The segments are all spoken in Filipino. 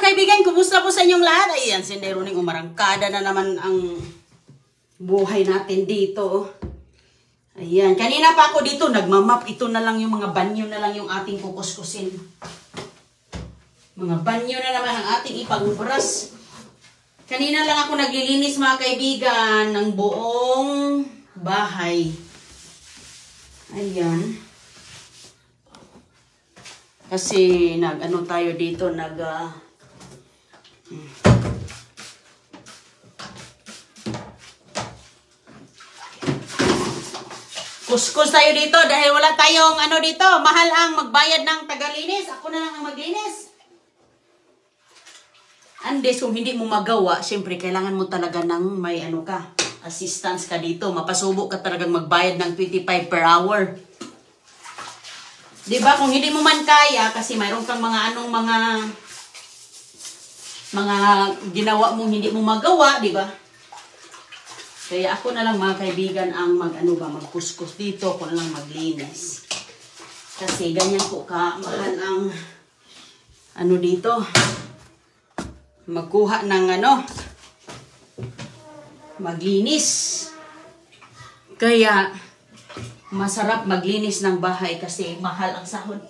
kaibigan, kumusta po sa inyong lahat? Ayan, si Neroning umarangkada na naman ang buhay natin dito. Ayan, kanina pa ako dito, nagmamap. Ito na lang yung mga banyo na lang yung ating kukuskusin. Mga banyo na naman ang ating ipag-ubras. Kanina lang ako naglilinis mga kaibigan ng buong bahay. Ayan. Kasi nag-ano tayo dito, kuskus tayo dito dahil wala tayong ano dito. Mahal ang magbayad ng tagalinis. Ako na lang ang maglinis. Andes, kung hindi mo magawa, siyempre kailangan mo talaga ng may ano ka, assistance ka dito. Mapasubo ka talagang magbayad ng 25 per hour. Diba? Kung hindi mo man kaya, kasi mayroon kang mga ginawa mong hindi mo magawa, diba? Kaya ako na lang mga kaibigan ang magkuskus dito, ako na lang maglinis. Kasi ganyan po ka, mahal ang ano dito, magkuha ng maglinis. Kaya, masarap maglinis ng bahay kasi mahal ang sahod.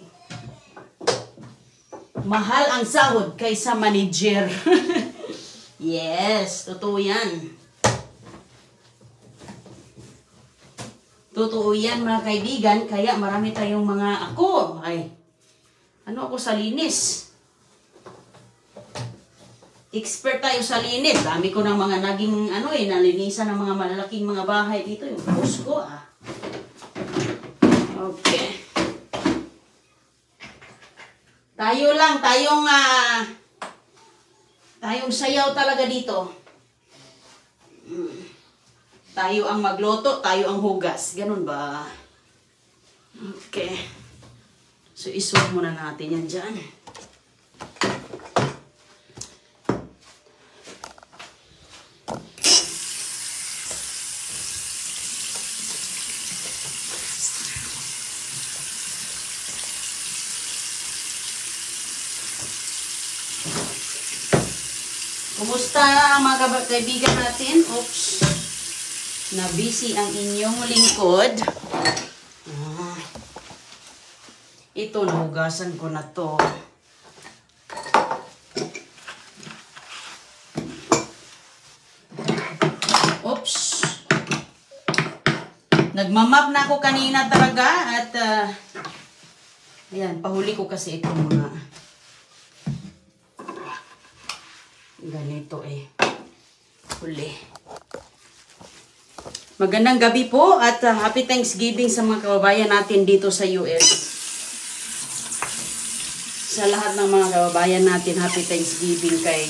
Mahal ang sahod kaysa manager. Yes, totoo yan. Totoo yan mga kaibigan, kaya marami tayong mga ako sa linis. Expert tayo sa linis. Dami ko ng mga naging nalinisan ng mga malalaking mga bahay dito. Yung boss ko Okay. Tayong sayaw talaga dito. Tayo ang magluto, tayo ang hugas. Ganun ba? Okay. So, iswag muna natin yan dyan. Kumusta mga kaibigan natin? Oops. Na busy ang inyong lingkod. Ito, nahugasan ko na to. Oops. Nagmamap na ako kanina talaga at ayan, pahuli ko kasi ito mga ganito huli. Magandang gabi po at happy Thanksgiving sa mga kababayan natin dito sa US. Sa lahat ng mga kababayan natin, happy Thanksgiving kay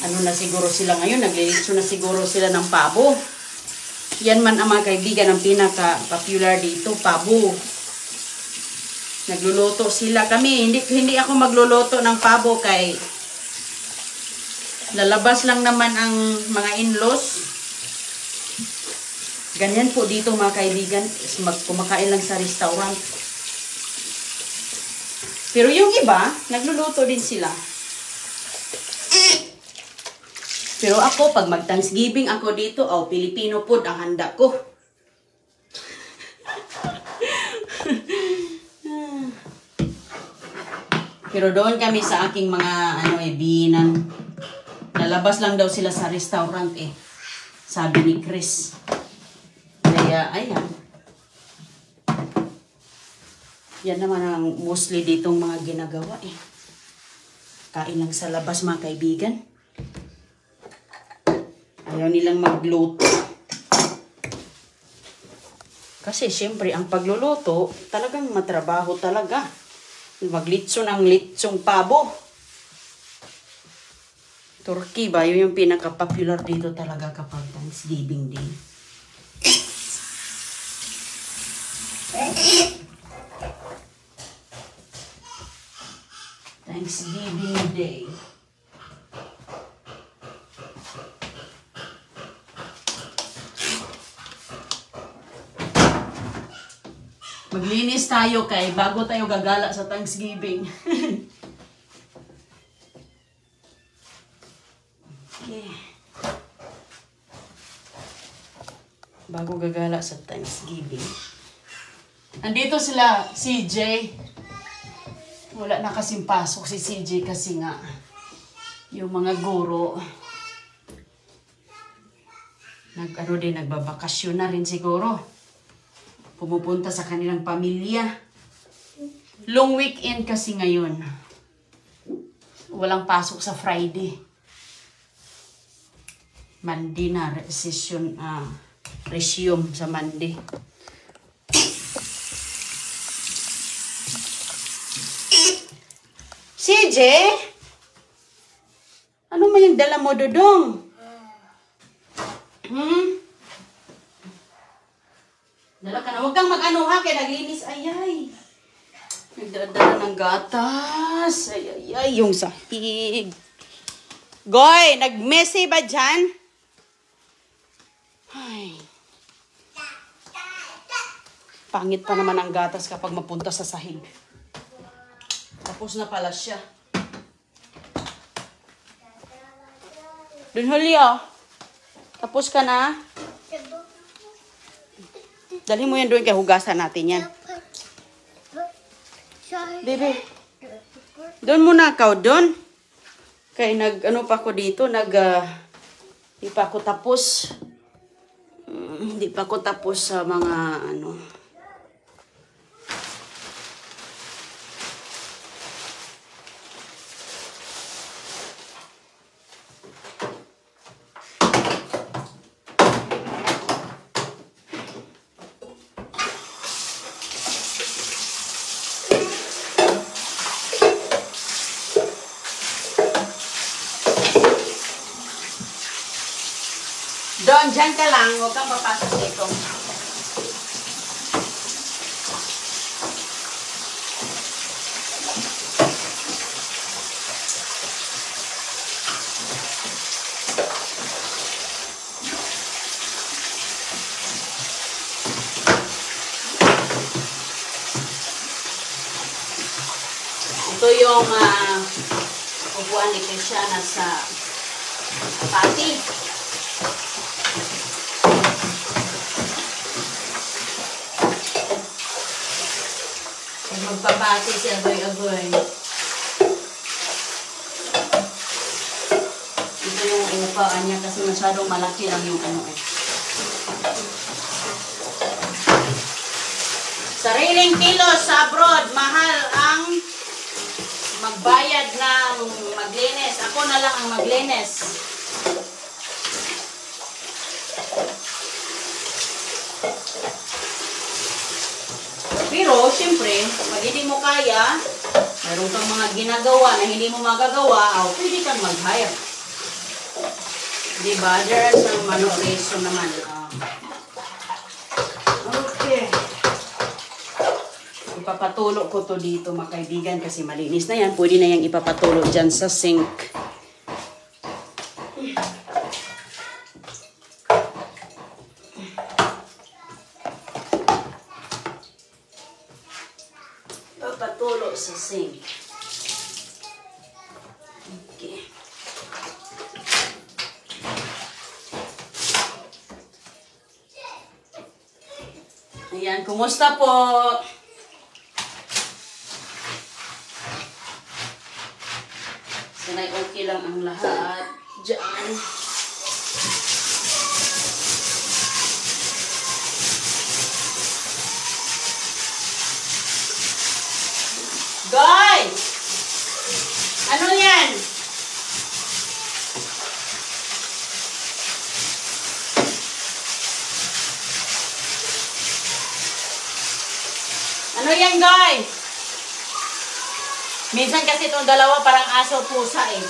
na siguro sila ngayon, naglilitso na siguro sila ng pabo. Yan man ang mga kaibigan ang pinaka-popular dito, pabo. Nagluluto sila kami. Hindi ako magluluto ng pabo kay lalabas lang naman ang mga in-laws. Ganyan po dito mga kaibigan. Kumakain lang sa restaurant. Pero yung iba, nagluluto din sila. Pero ako, pag mag-Thanksgiving ako dito, Filipino food ang handa ko. Pero doon kami sa aking mga binan. Nalabas lang daw sila sa restaurant sabi ni Chris. Kaya, ayan. Yan naman ang mostly ditong mga ginagawa Kain lang sa labas mga kaibigan. Ayaw nilang magluto. Kasi syempre, ang pagluluto, talagang matrabaho talaga. Maglitso ng litsong pabo. Turkey ba? Yun yung pinaka-popular dito talaga kapag Thanksgiving Day. Thanksgiving Day. Maglinis tayo bago tayo gagala sa Thanksgiving. Bago gagala sa Thanksgiving. Andito sila, CJ. Wala na kasing pasok si CJ kasi nga yung mga guro nagbabakasyon na rin siguro. Pumupunta sa kanilang pamilya. Long weekend kasi ngayon. Walang pasok sa Friday. Monday na resume sa Monday. CJ? Ano man yung dala mo, Dodong? Dala ka na. Huwag kang mag-ano ha, kaya naglinis. Ayay. Nagdadala ng gatas. Ayay, yung sahig. Goy, nag-messy ba dyan? Ay. Pangit pa naman ang gatas kapag mapunta sa sahig. Tapos na pala siya. Dun huli oh. Tapos ka na? Dalhin mo yan doon kaya hugasan natin yan. Bebe. Doon muna ikaw doon. Kaya ano pa ako dito. Di pa ako tapos. Hindi pa ako tapos sa mga ano. Doon, dyan ka lang. Huwag kang papasok dito. Ito yung upuan ni Christiana sa pati. Magpapati si Agoy-Agoy. Ito yung upaan niya kasi masyadong malaki lang yung ano eh. Sariling kilos sa abroad, mahal ang magbayad ng maglinis. Ako na lang ang maglinis. Pero, siyempre, pag hindi mo kaya, mayroon kang mga ginagawa na hindi mo magagawa, pwede kang mag-hire. Diba? There are some reason naman. Okay. Ipapatulo ko to dito, mga kaibigan, kasi malinis na yan. Pwede na yung ipapatulo dyan sa sink. Patulo sa sink. Okay. Ayan, kumusta po? Sanay okay lang ang lahat. Diyan. Goy! Ano yan? Ano yan, Goy? Minsan kasi itong dalawa parang aso pusa eh.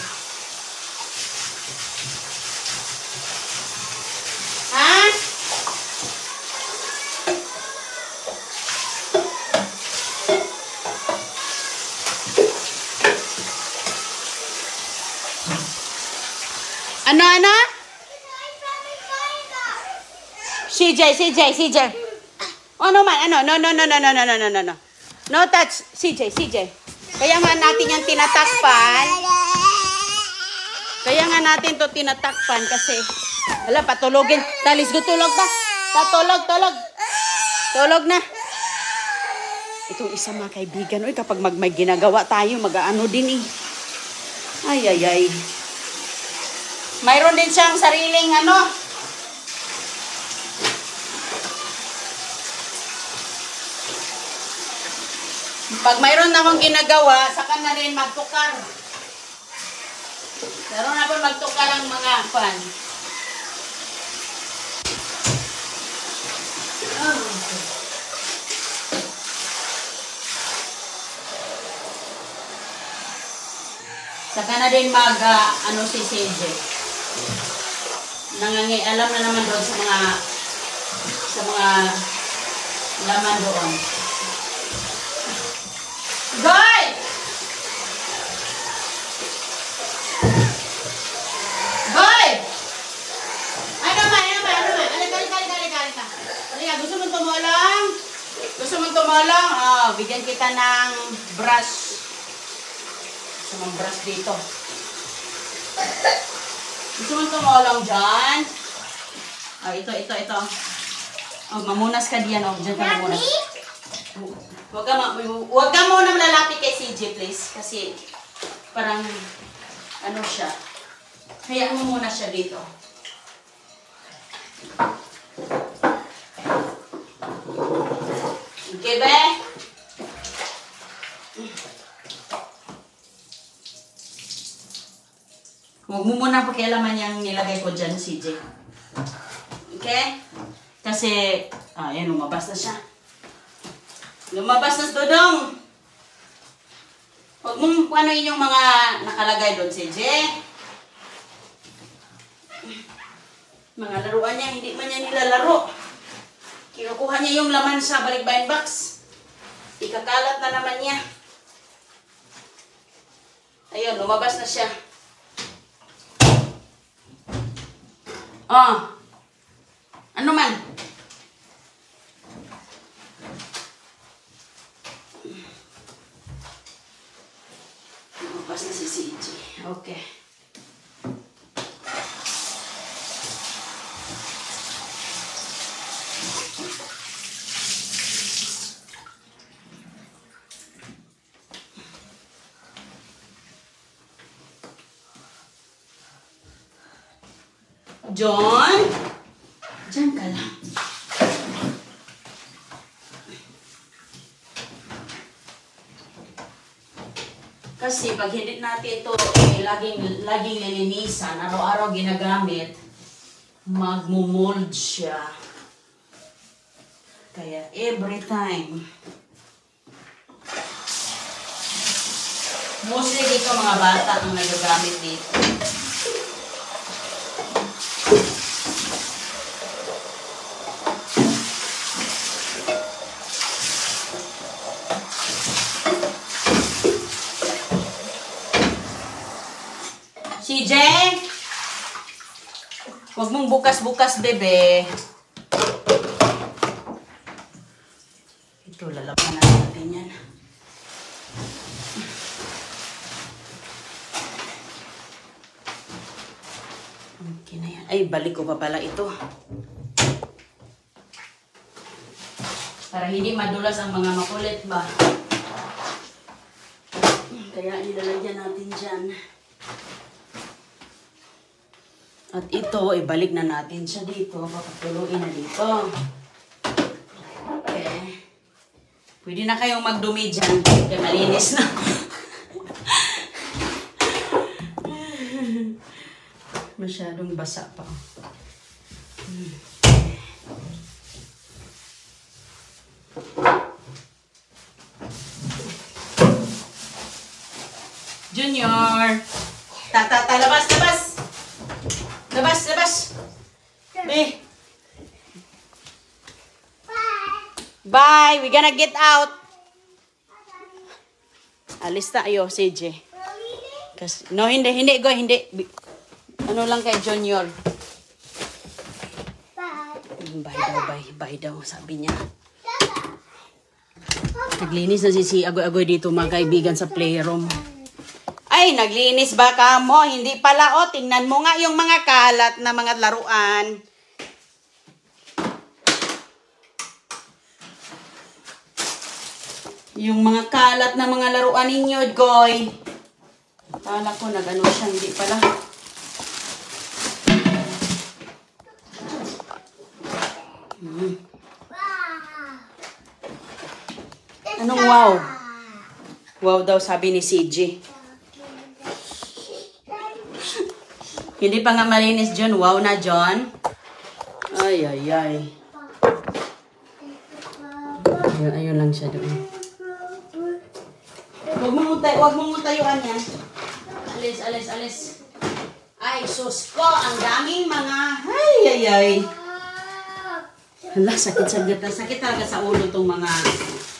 Ha? Ano? CJ. Ano man? Ano? No. No touch. CJ. Kaya nga natin yung tinatakpan. Kaya nga natin to tinatakpan kasi, patulogin. Talis ko tulog ba? Tulog na. Itong isa mga kaibigan, uy, kapag may ginagawa tayo, mag-ano din eh. Ay. Mayroon din siyang sariling ano. Pag mayroon akong ginagawa, saka na rin magtukar. Meron na po magtukar ang mga fan. Saka na din ano si CJ. Alam na naman doon sa mga laman doon. Goy! Goy! Ano ba? Halika, gusto mong tumulong? Bigyan kita ng brush. Gusto mong brush dito. Gusto mong tumulong dyan? Ito. Mamunas ka diyan. Diyan ka mamunas. Huwag ka muna malalapit kay CJ, please. Kasi parang ano siya. Hayaan mo muna siya dito. Okay, be? Huwag mo muna pakialaman yung nilagay ko dyan, CJ. Okay? Kasi, ayan, lumabas na siya. Lumabas na Dodong. Huwag mong ano yung mga nakalagay doon, CJ. Mga laruan niya, hindi man niya nilalaro. Kinukuha niya yung laman sa balikbayan box. Ikakalat na naman niya. Ayun, lumabas na siya. Ano man? Lumabas na si CJ. Okay. John? Diyan ka lang. Kasi pag hindi natin ito laging lilinisan, araw-araw ginagamit, magmumold siya. Kaya every time. Mostly dito mga bata ang nagagamit dito. CJ, huwag mong bukas-bukas, bebe. Ito, lalaman natin yan. Okay na yan. Ay, balik ko pa pala ito. Para hindi madulas ang mga makulit ba. Kaya nilalagyan natin dyan. At ito, ibalik na natin siya dito. Papatuloyin na dito. Okay. Pwede na kayong magdumi dyan. Kaya malinis na. Masyadong basa pa. Junior! Labas! Labas! Be! Bye! We're gonna get out! Alis tayo, CJ. Kasi, no, hindi. Ano lang kay Junior? Bye daw, sabi niya. Naglinis na si Agoy dito mga kaibigan sa playroom. Ay, naglinis ba ka mo? Hindi pala, tingnan mo nga yung mga kalat na mga laruan. Yung mga kalat na mga laruan ninyo, Goy. Kala ko nag-ano siya, hindi pala. Anong wow? Wow daw sabi ni CJ. Hindi pa nga malinis, John. Wow na, John. Ay, ay, ay. Ayun lang siya doon. Huwag mong tayuan yan. Alis, alis, alis. Ay, sus ko. Ang daming mga... Ay, ay, ay. Hala, sakit talaga sa ulo itong mga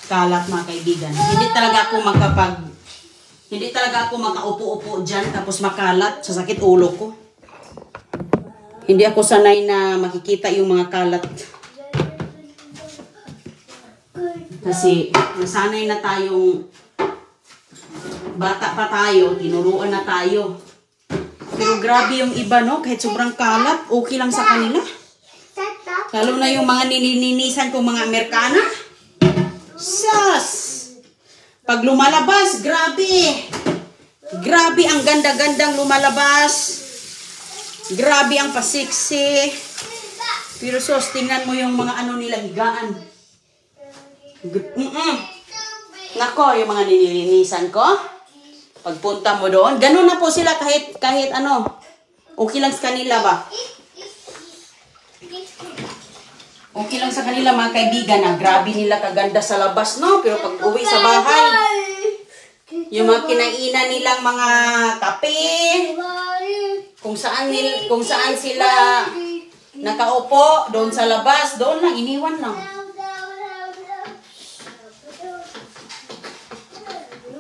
kalat, mga kaibigan. Hindi talaga ako makaupo-upo dyan tapos makalat. Sasakit ulo ko. Hindi ako sanay na makikita yung mga kalat. Kasi nasanay na tayong bata pa tayo, tinuruan na tayo. Pero grabe yung iba, no? Kahit sobrang kalat, okay lang sa kanila. Lalo na yung mga nilinisan kong mga Amerikana. Sas! Pag lumalabas, grabe! Grabe ang ganda-gandang lumalabas. Grabe ang pasiksi. Pero sos, tingnan mo yung mga ano nila higaan. Nako, yung mga nilinisan ko. Pagpunta mo doon, ganun na po sila kahit ano. Okay lang sa kanila ba? Okay lang sa kanila mga kaibigan na grabe nila kaganda sa labas, no? Pero pag uwi sa bahay, yung mga kinainan nilang mga kape, kung saan sila nakaupo, doon sa labas, doon lang, iniwan lang.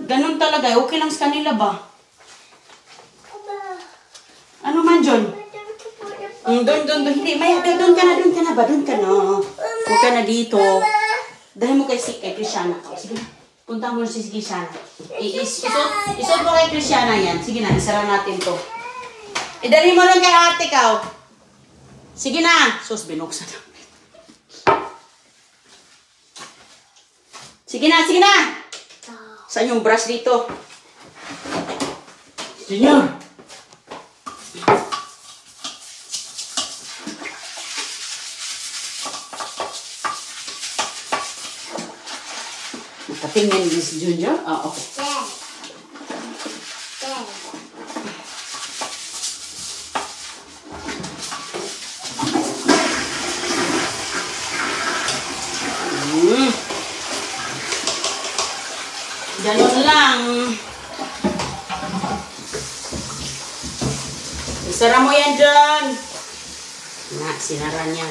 Ganun talaga, okay lang sa kanila ba? Ano man, John? Doon, hindi, Maya, doon ka na ba? Doon ka na. Huwag ka na dito. Dahil mo kay Christiana. Sige na, punta mo si Christiana. Isot mo kay Christiana yan. Sige na, isara natin to. Idali mo lang kay ate ka. Sige na. Sus, binuksan. Sige na, sige na. Saan yung brush dito? Junior. Nakatingin din si Junior? Ah, okay. Ganun lang. Isara mo yan dyan. Na, sinara niya.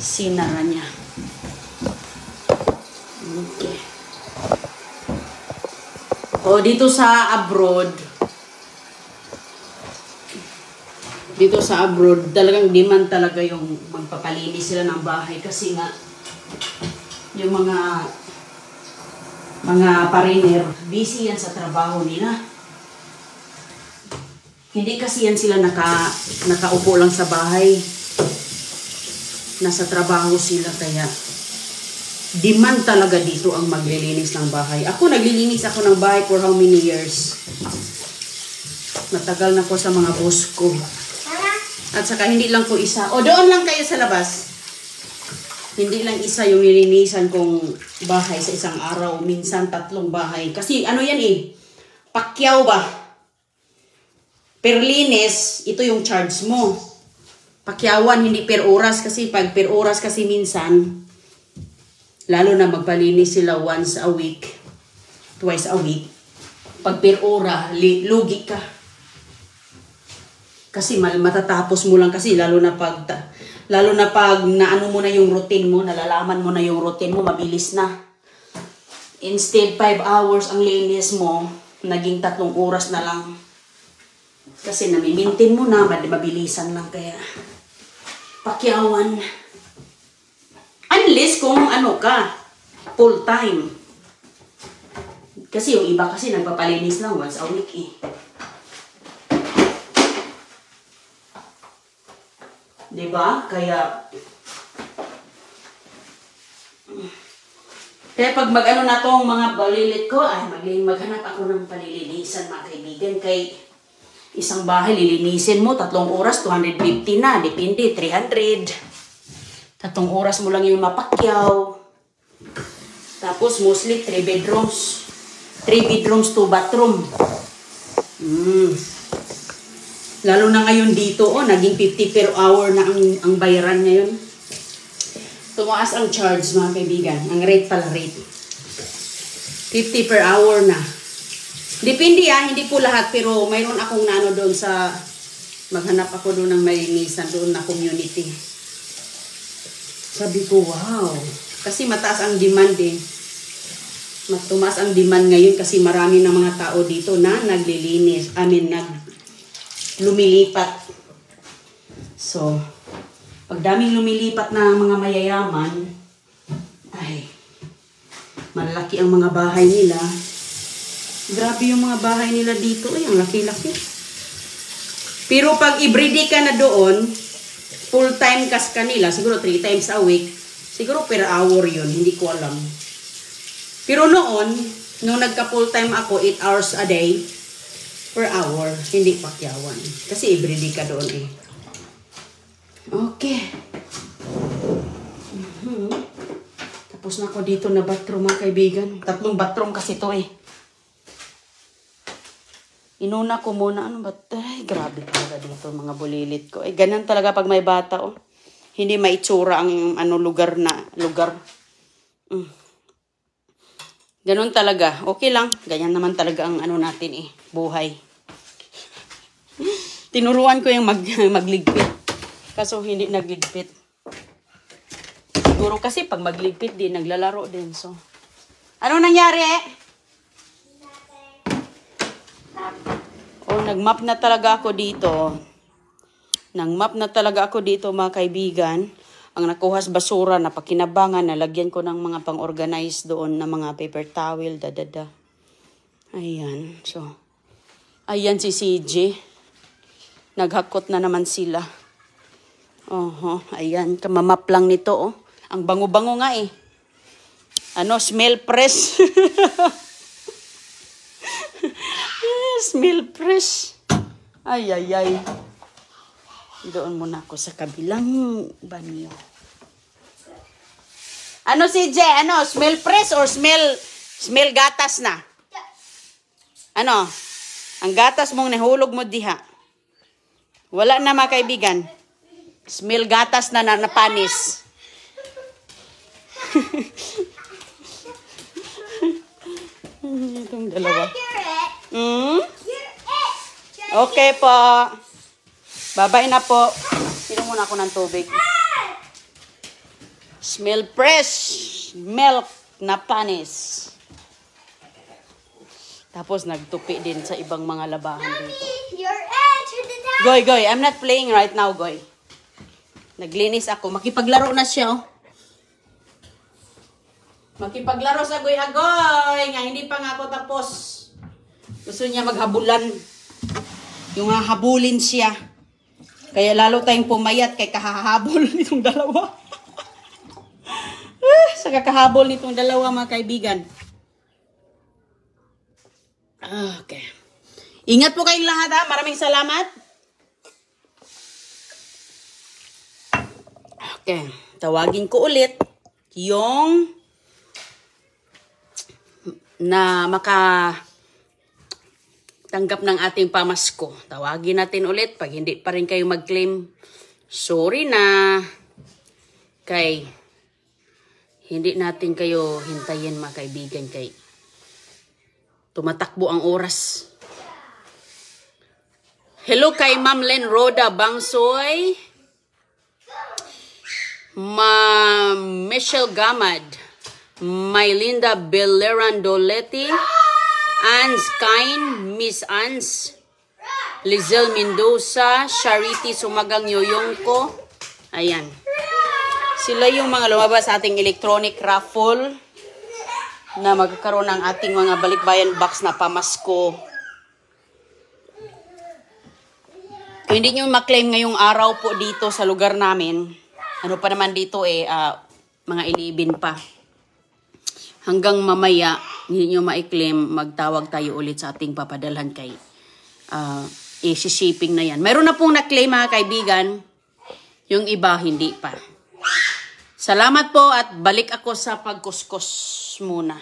Sinara niya. Okay. O, dito sa abroad, talagang demand talaga yung magpapalinis sila ng bahay kasi nga yung mga pariner, busy yan sa trabaho nila. Hindi kasi yan sila nakaupo lang sa bahay. Nasa trabaho sila kaya demand talaga dito ang maglilinis ng bahay. Ako, naglilinis ako ng bahay for how many years? Matagal na po sa mga boss ko. At saka hindi lang po isa. O, doon lang kayo sa labas. Hindi lang isa yung nilinisan kong bahay sa isang araw. Minsan 3 bahay. Kasi ano yan eh, pakyaw ba? Per linis, ito yung charge mo. Pakyawan, hindi per oras. Kasi pag per oras kasi minsan, lalo na magpalinis sila once a week, twice a week. Pag per ora, lugi ka. Kasi matatapos mo lang kasi lalo na pag naano mo na yung routine mo, nalalaman mo na yung routine mo, mabilis na. Instead 5 hours ang linis mo, naging 3 oras na lang. Kasi nami-maintain mo na, mabilisan lang kaya. Pakyawan. Unless kung ano ka, full time. Kasi yung iba kasi nagpapalinis lang once a week eh. Diba? Kaya pag mag-ano na tong mga balilit ko, ay maghanap ako ng palilinisan mga kaibigan. Kay isang bahay lilinisin mo, 3 oras, 250 na. Depende, 300. 3 oras mo lang yung mapakyaw. Tapos mostly 3 bedrooms. 3 bedrooms, 2 bathroom. Lalo na ngayon dito, naging 50 per hour na ang bayaran ngayon. Tumaas ang charge mga kaibigan. Ang rate pala rate. 50 per hour na. Depende hindi po lahat. Pero mayroon akong naano doon sa, maghanap ako doon ng malinisan doon na community. Sabi ko, wow. Kasi mataas ang demand eh. Tumaas ang demand ngayon kasi marami ng mga tao dito na naglilinis. Lumilipat. So, pag daming lumilipat na mga mayayaman, ay, malaki ang mga bahay nila. Grabe yung mga bahay nila dito. Ay, ang laki-laki. Pero pag everyday ka na doon, full-time kas kanila, siguro 3 times a week, siguro per hour yun, hindi ko alam. Pero noon, nung nagka-full-time ako, 8 hours a day, per hour, hindi pakyawan. Kasi everyday ka doon eh. Okay. Tapos na ako dito na bathroom mga kaibigan. 3 bathroom kasi to eh. Inuna ko muna. Ano ba? Ay, grabe talaga dito mga bulilit ko. Eh, ganyan talaga pag may bata oh. Hindi maitsura ang lugar. Ganon talaga. Okay lang. Ganyan naman talaga ang natin eh. Buhay. Tinuruan ko yung magligpit. Kaso hindi nagligpit. Siguro kasi pag magligpit din, naglalaro din. So, ano nangyari? Oh, nagmap na talaga ako dito. Mga kaibigan. Ang nakuhas basura, napakinabangan, nalagyan ko ng mga pang-organize doon na mga paper towel, Ayan. So, ayan si CJ. Naghakot na naman sila. Ayan. Kamamap lang nito, oh. Ang bango-bango nga, eh. Smell press. Smell press. Ay. Doon muna ako sa kabilang banyo. CJ? Smell press or smell gatas na? Ang gatas mong nahulog mo diha. Wala na mga kaibigan. Smell gatas na napanis. Itong dalawa. Okay po. Babay na po. Pinom muna ako ng tubig. Smell fresh. Milk na panis. Tapos nagtupi din sa ibang mga labahan dito. Goy. I'm not playing right now, Goy. Naglinis ako. Makipaglaro na siya, oh. Makipaglaro sa Goy. Nga, hindi pa nga ako tapos. Gusto niya maghabulan. Yung habulin siya. Kaya lalo tayong pumayat kay kahahabol nitong dalawa. Sa kakahabol nitong dalawa mga kaibigan. Okay. Ingat po kayong lahat ha. Maraming salamat. Okay. Tawagin ko ulit yung na tanggap ng ating pamasko. Tawagin natin ulit. Pag hindi pa rin kayo mag-claim, sorry na. Kay hindi natin kayo hintayin mga kaibigan. Kay tumatakbo ang oras. Hello kay Ma'am Len Roda Bangsoy. Ma'am Michelle Gamad. Mylinda Beleran Doleti. Ans Kain, Miss Ans, Lizelle Mendoza, Charity Sumagang Yoyong ko. Ayan. Sila yung mga lumabas sa ating electronic raffle. na magkakaroon ng ating mga balikbayan box na pamasko. Kung hindi nyo maklaim ngayong araw po dito sa lugar namin, ano pa naman dito mga 11 pa. Hanggang mamaya, hindi nyo ma-claim, magtawag tayo ulit sa ating papadalhan kay isi-shipping na yan. Mayroon na pong na-claim mga kaibigan, yung iba hindi pa. Salamat po at balik ako sa pagkuskus muna.